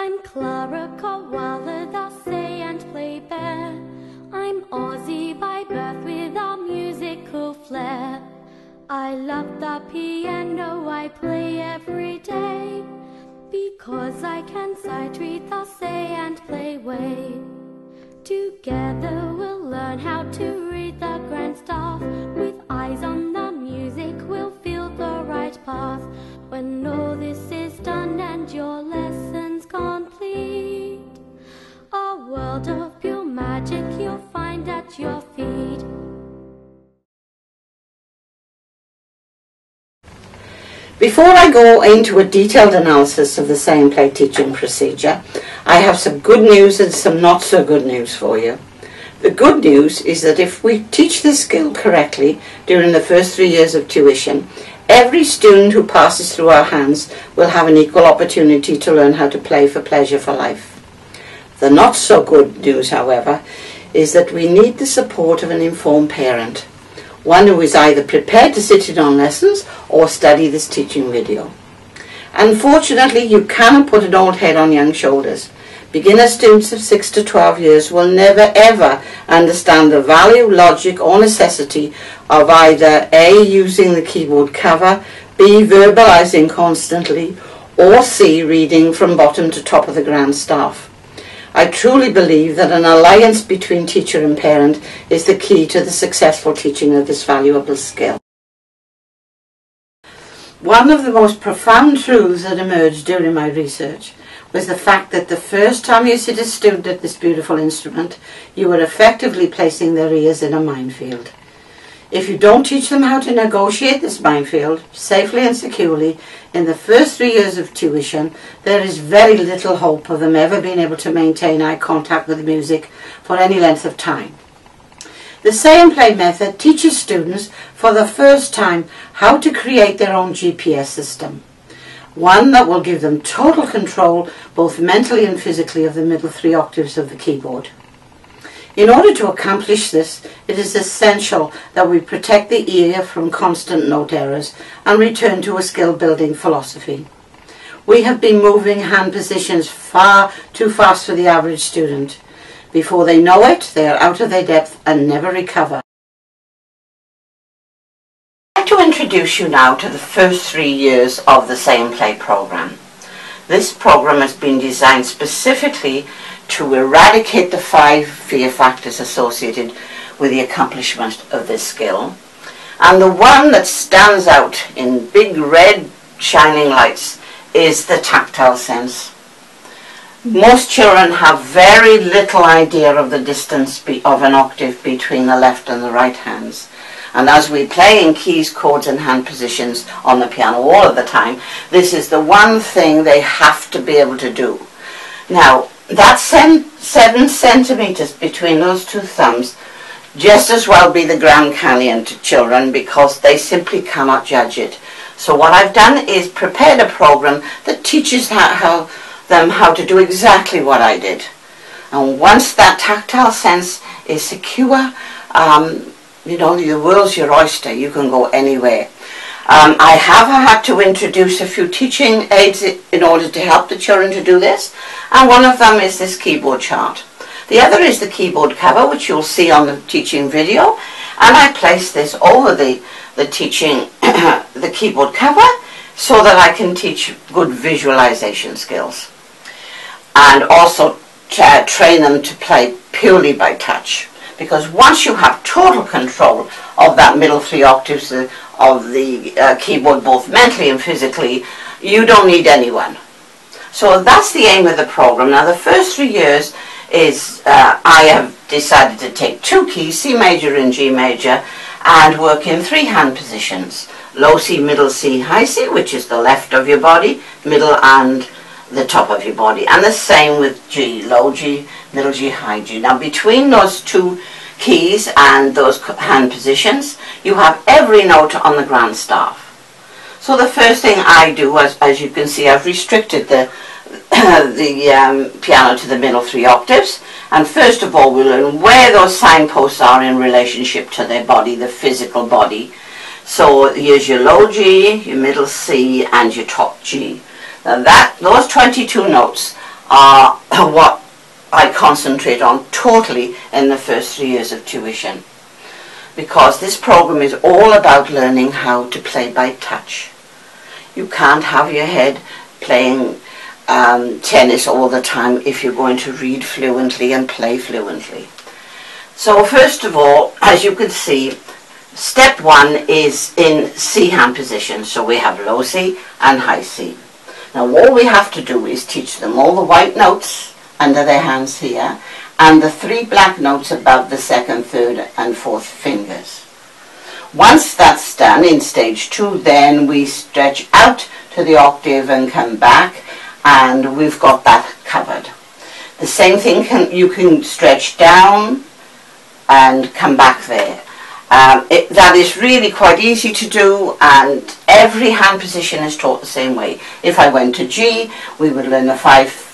I'm Clara Koala, the say and play bear. I'm Aussie by birth with a musical flair. I love the piano, I play every day, because I can sight read the say and play way. Together we'll learn how to read the grand stuff. With eyes on the music we'll feel the right path. When all this is done and your lesson's complete, a world of pure magic you'll find at your feet. Before I go into a detailed analysis of the Say and Play teaching procedure, I have some good news and some not so good news for you. The good news is that if we teach this skill correctly during the first 3 years of tuition, every student who passes through our hands will have an equal opportunity to learn how to play for pleasure for life. The not so good news, however, is that we need the support of an informed parent, one who is either prepared to sit in on lessons or study this teaching video. Unfortunately, you cannot put an old head on young shoulders. Beginner students of 6 to 12 years will never ever understand the value, logic or necessity of either A, using the keyboard cover, B, verbalizing constantly, or C, reading from bottom to top of the grand staff. I truly believe that an alliance between teacher and parent is the key to the successful teaching of this valuable skill. One of the most profound truths that emerged during my research was the fact that the first time you sit a student at this beautiful instrument, you are effectively placing their ears in a minefield. If you don't teach them how to negotiate this minefield safely and securely in the first 3 years of tuition, there is very little hope of them ever being able to maintain eye contact with the music for any length of time. The Say and Play method teaches students for the first time how to create their own GPS system, one that will give them total control both mentally and physically of the middle 3 octaves of the keyboard. In order to accomplish this, it is essential that we protect the ear from constant note errors and return to a skill-building philosophy. We have been moving hand positions far too fast for the average student. Before they know it, they are out of their depth and never recover. I'd like to introduce you now to the first 3 years of the Say and Play program. This program has been designed specifically to eradicate the 5 fear factors associated with the accomplishment of this skill. And the one that stands out in big red shining lights is the tactile sense. Most children have very little idea of the distance of an octave between the left and the right hands. And as we play in keys, chords and hand positions on the piano all of the time, this is the one thing they have to be able to do. Now, that 7 centimeters between those 2 thumbs just as well be the Grand Canyon to children, because they simply cannot judge it. So what I've done is prepared a program that teaches them how to do exactly what I did. And once that tactile sense is secure, you know, the world's your oyster. You can go anywhere. I have had to introduce a few teaching aids in order to help the children to do this, and one of them is this keyboard chart. The other is the keyboard cover, which you'll see on the teaching video, and I place this over the teaching the keyboard cover so that I can teach good visualization skills, and also train them to play purely by touch. Because once you have total control of that middle 3 octaves of the keyboard, both mentally and physically, you don't need anyone. So that's the aim of the program. Now the first 3 years is I have decided to take 2 keys, C major and G major, and work in 3 hand positions. Low C, middle C, high C, which is the left of your body, middle and the top of your body, and the same with G, low G, middle G, high G. Now between those 2 keys and those hand positions, you have every note on the grand staff. So the first thing I do, as you can see, I've restricted the piano to the middle 3 octaves, and first of all we learn where those signposts are in relationship to their body, the physical body. So here's your low G, your middle C and your top G. Now those 22 notes are what I concentrate on totally in the first 3 years of tuition, because this program is all about learning how to play by touch. You can't have your head playing tennis all the time if you're going to read fluently and play fluently. So first of all, as you can see, step 1 is in C hand position. So we have low C and high C. Now all we have to do is teach them all the white notes under their hands here and the 3 black notes above the 2nd, 3rd and 4th fingers. Once that's done in stage 2, then we stretch out to the octave and come back, and we've got that covered. The same thing, you can stretch down and come back there. That is really quite easy to do, and every hand position is taught the same way. If I went to G, we would learn the 5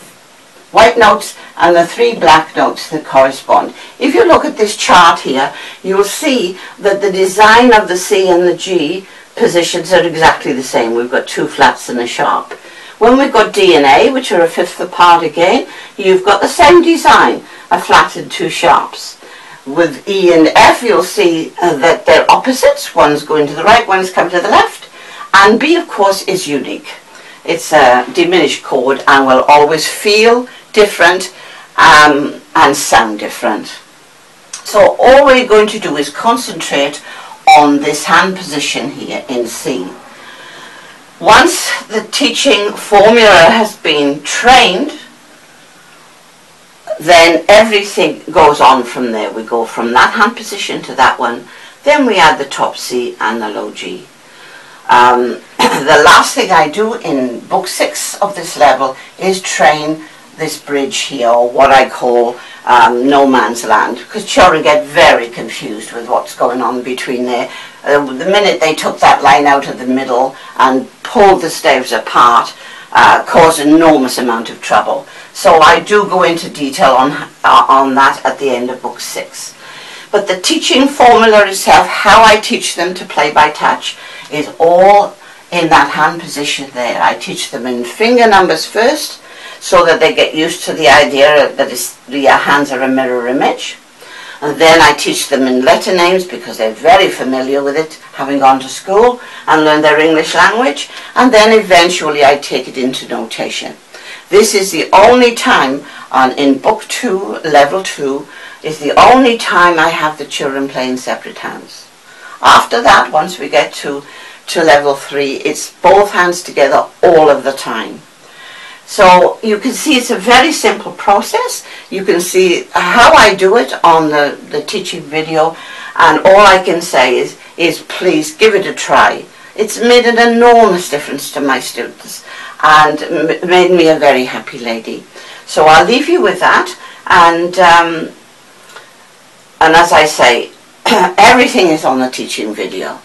white notes and the 3 black notes that correspond. If you look at this chart here, you'll see that the design of the C and the G positions are exactly the same. We've got 2 flats and a sharp. When we've got D and A, which are a 5th apart again, you've got the same design, a flat and 2 sharps. With E and F, you'll see that they're opposites. One's going to the right, one's coming to the left. And B, of course, is unique. It's a diminished chord and will always feel different and sound different. So all we're going to do is concentrate on this hand position here in C. Once the teaching formula has been trained, then everything goes on from there. We go from that hand position to that one, then we add the top C and the low G. The last thing I do in book 6 of this level is train this bridge here, or what I call no man's land, because children get very confused with what's going on between there. The minute they took that line out of the middle and pulled the staves apart, caused an enormous amount of trouble. So I do go into detail on that at the end of book 6. But the teaching formula itself, how I teach them to play by touch, is all in that hand position there. I teach them in finger numbers first, so that they get used to the idea that the hands are a mirror image. And then I teach them in letter names, because they're very familiar with it, having gone to school and learned their English language. And then eventually I take it into notation. This is the only time in book 2, level 2, is the only time I have the children playing separate hands. After that, once we get to level 3, it's both hands together all of the time. So you can see it's a very simple process. You can see how I do it on the teaching video, and all I can say is please give it a try. It's made an enormous difference to my students and made me a very happy lady. So I'll leave you with that, and as I say, everything is on the teaching video.